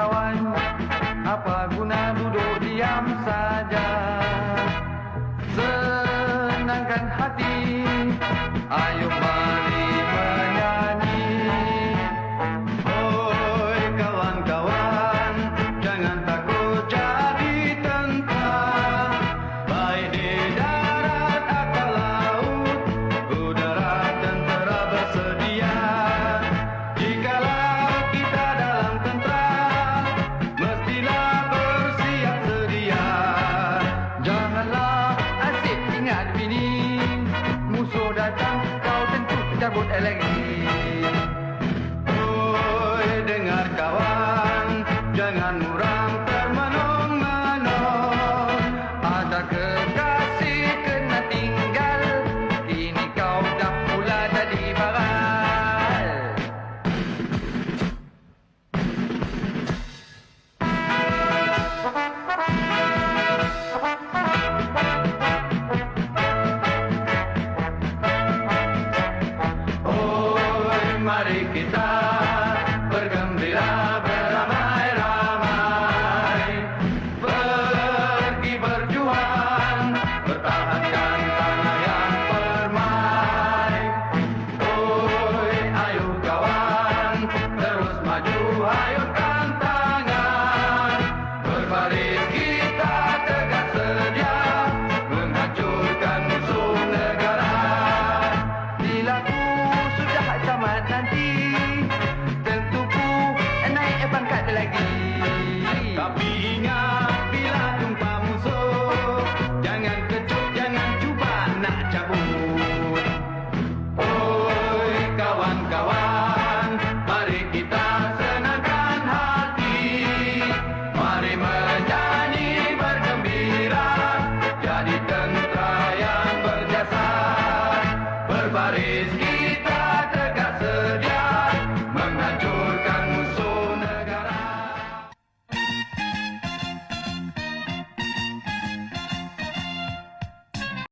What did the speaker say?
kawan, apa guna duduk diam saja? Senangkan hati, ayo mari menyanyi. Oi kawan-kawan, jangan takut jadi tentara. Baik di darat atau laut, udara tentera bersedia. Jikalau kita dalam tentera, mestilah bersiap sedia. Janganlah asyik ingat bini, musuh datang kau tentu cabut elektrik. Oi dengar kawan, jangan